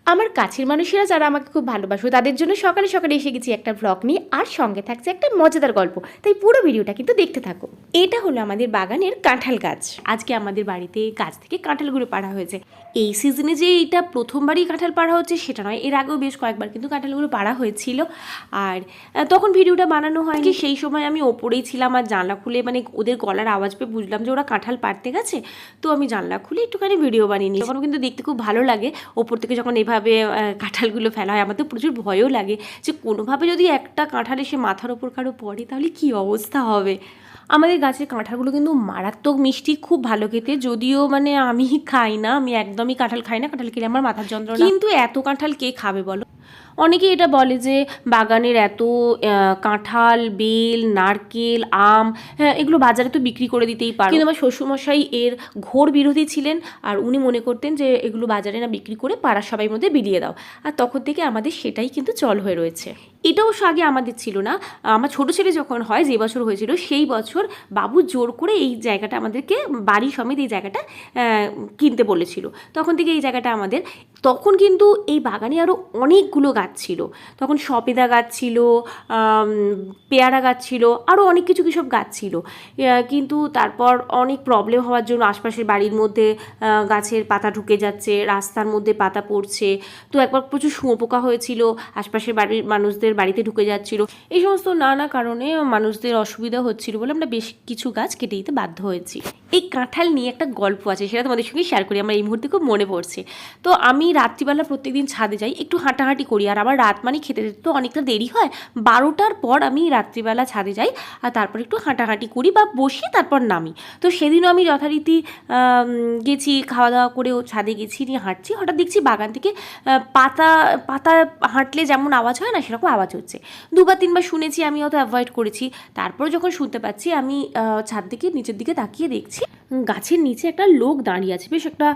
আমার কাছের মানুষেরা যারা আমাকে খুব ভালোবাসো তাদের জন্য সকালে সকালে এসে গেছি একটা ভ্লগ নিয়ে, আর সঙ্গে থাকছে একটা মজাদার গল্প। তাই পুরো ভিডিওটা কিন্তু দেখতে থাকো। এটা হলো আমাদের বাগানের কাঁঠাল গাছ। আজকে আমাদের বাড়িতে গাছ থেকে কাঁঠালগুলো পাড়া হয়েছে। এই সিজনে যে এটা প্রথমবারই কাঁঠাল পাড়া হচ্ছে সেটা নয়, এর আগেও বেশ কয়েকবার কিন্তু কাঁঠালগুলো পাড়া হয়েছিল। আর তখন ভিডিওটা বানানো হয়নি, সেই সময় আমি ওপরেই ছিলাম আর জানলা খুলে মানে ওদের গলার আওয়াজ পেয়ে বুঝলাম যে ওরা কাঁঠাল পাড়তে গেছে। তো আমি জানলা খুলে একটুখানি ভিডিও বানিয়ে নিই। তখন কিন্তু দেখতে খুব ভালো লাগে ওপর থেকে যখন এভাবে কাঁঠালগুলো ফেলা হয়। আমার তো প্রচুর ভয়ও লাগে যে কোনোভাবে যদি একটা কাঁঠাল এসে মাথার ওপর কারো পড়ে তাহলে কী অবস্থা হবে। আমাদের গাছের কাঁঠালগুলো কিন্তু মারাত্মক মিষ্টি, খুব ভালো খেতে। যদিও মানে আমি খাই না, আমি একদমই কাঁঠাল খাই না, কাঁঠাল খেলে আমার মাথার যন্ত্রণা। কিন্তু এত কাঁঠাল কে খাবে বলো? অনেকেই এটা বলে যে বাগানের এত কাঁঠাল, বেল, নারকেল, আম, হ্যাঁ এগুলো বাজারে তো বিক্রি করে দিতেই পারে। কিন্তু আমার শ্বশুরমশাই এর ঘোর বিরোধী ছিলেন, আর উনি মনে করতেন যে এগুলো বাজারে না বিক্রি করে পাড়ার সবাই মধ্যে বিলিয়ে দাও। আর তখন থেকে আমাদের সেটাই কিন্তু চল হয়ে রয়েছে। এটা অবশ্য আগে আমাদের ছিল না। আমার ছোটো ছেলে যখন হয়, যে বছর হয়েছিল সেই বছর বাবু জোর করে এই জায়গাটা আমাদেরকে বাড়ি সমেত এই জায়গাটা কিনতে বলেছিল। তখন থেকে এই জায়গাটা আমাদের। তখন কিন্তু এই বাগানে আরও অনেকগুলো গাছ ছিল। তখন সবেদা গাছ ছিল, পেয়ারা গাছ ছিল, আরও অনেক কিছু সব গাছ ছিল। কিন্তু তারপর অনেক প্রবলেম হওয়ার জন্য আশপাশের বাড়ির মধ্যে গাছের পাতা ঢুকে যাচ্ছে, রাস্তার মধ্যে পাতা পড়ছে। তো একবার প্রচুর শুঁয়োপোকা হয়েছিল, আশপাশের বাড়ির মানুষদের বাড়িতে ঢুকে যাচ্ছিল। এই সমস্ত নানা কারণে মানুষদের অসুবিধা হচ্ছিল বলে আমরা বেশ কিছু গাছ কেটে দিতে বাধ্য হয়েছি। এই কাঁঠাল নিয়ে একটা গল্প আছে, সেটা তোমাদের সঙ্গে শেয়ার করি, আমার এই মুহূর্তে খুব মনে পড়ছে। তো আমি রাত্রিবেলা প্রত্যেকদিন ছাদে যাই, একটু হাঁটাহাঁটি করি। আর আমার রাত মানে খেতে যেতে তো অনেকটা দেরি হয়, 12টার পর আমি রাত্রিবেলা ছাদে যাই আর তারপর একটু হাঁটাহাঁটি করি বা বসি, তারপর নামি। তো সেদিনও আমি যথারীতি গেছি, খাওয়া দাওয়া করেও ছাদে গেছি, নিয়ে হাঁটছি। হঠাৎ দেখছি বাগান থেকে পাতা পাতা হাঁটলে যেমন আওয়াজ হয় না, সেরকম আওয়াজ হচ্ছে। দুবার তিনবার শুনেছি, আমি অত অ্যাভয়েড করেছি। তারপর যখন শুনতে পাচ্ছি, আমি ছাদ থেকে নিচের দিকে তাকিয়ে দেখছি গাছের নিচে একটা লোক দাঁড়িয়ে আছে, বেশ একটা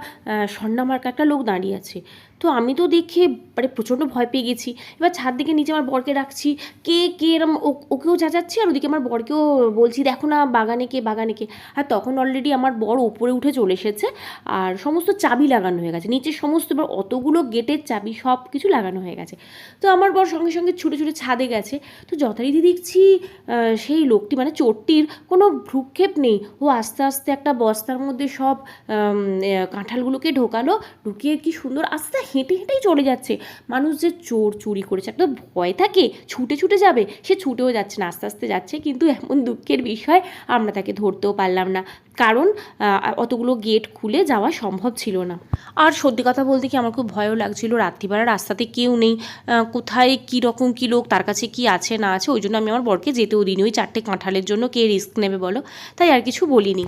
স্বর্ণামার্কা একটা লোক দাঁড়িয়ে আছে। তো আমি তো দেখে মানে প্রচণ্ড ভয় পেয়ে গেছি। এবার ছাদ দিকে নিচে আমার বরকে রাখছি, কে কে এরম ওকেও যাচ্ছি, আর ওদিকে আমার বরকেও বলছি দেখো না বাগানে কে, বাগানে কে। আর তখন অলরেডি আমার বর উপরে উঠে চলে এসেছে, আর সমস্ত চাবি লাগানো হয়ে গেছে নিচে, সমস্ত এবার অতগুলো গেটের চাবি সব কিছু লাগানো হয়ে গেছে। তো আমার বর সঙ্গে সঙ্গে ছুটে ছুটে ছাদে গেছে। তো যথারীতি দেখছি সেই লোকটি মানে চোরটির কোনো ভ্রুক্ষেপ নেই। ও আস্তে আস্তে একটা বস্তার মধ্যে সব কাঁঠালগুলোকে ঢোকালো, ঢুকিয়ে কি সুন্দর আস্তে হেঁটে হেঁটেই চলে যাচ্ছে। মানুষ যে চোর চুরি করেছে একটা ভয় থাকে, ছুটে ছুটে যাবে, সে ছুটেও যাচ্ছে না, আস্তে আস্তে যাচ্ছে। কিন্তু এমন দুঃখের বিষয় আমরা তাকে ধরতেও পারলাম না, কারণ অতগুলো গেট খুলে যাওয়া সম্ভব ছিল না। আর সত্যি কথা বলতে কি আমার খুব ভয়ও লাগছিল, রাত্রিবেলা রাস্তাতে কেউ নেই, কোথায় কী রকম কী লোক, তার কাছে কি আছে না আছে, ওই জন্য আমি আমার বরকে যেতেও দিইনি। ওই 4টে কাঁঠালের জন্য কে রিস্ক নেবে বলো, তাই আর কিছু বলিনি।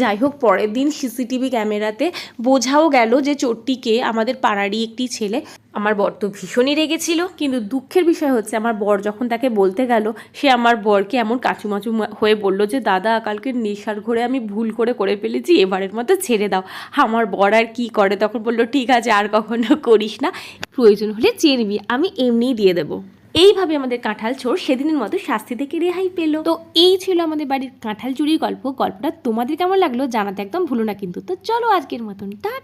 যাই হোক, পরের দিন সিসিটিভি ক্যামেরাতে বোঝাও গেল যে চোরটিকে আমাদের পাড়ারই একটি ছেলে। আমার বর তো ভীষণই রেগেছিল, কিন্তু দুঃখের বিষয় হচ্ছে আমার বর যখন তাকে বলতে গেল, সে আমার বরকে এমন কাচুমাচু হয়ে বলল যে দাদা কালকে নেশার ঘরে আমি ভুল করে ফেলেছি, এবারের মতো ছেড়ে দাও। আমার বর আর কি করে, তখন বললো ঠিক আছে আর কখনো করিস না, প্রয়োজন হলে চেয়ে নিবি, আমি এমনিই দিয়ে দেবো। এইভাবে আমাদের কাঁঠাল চোর সেদিনের মতো শাস্তি থেকে রেহাই পেল। তো এই ছিল আমাদের বাড়ির কাঁঠাল চুরির গল্প। গল্পটা তোমাদের কেমন লাগলো জানাতে একদম ভুলো না কিন্তু। তো চলো আজকের মতন টাটা।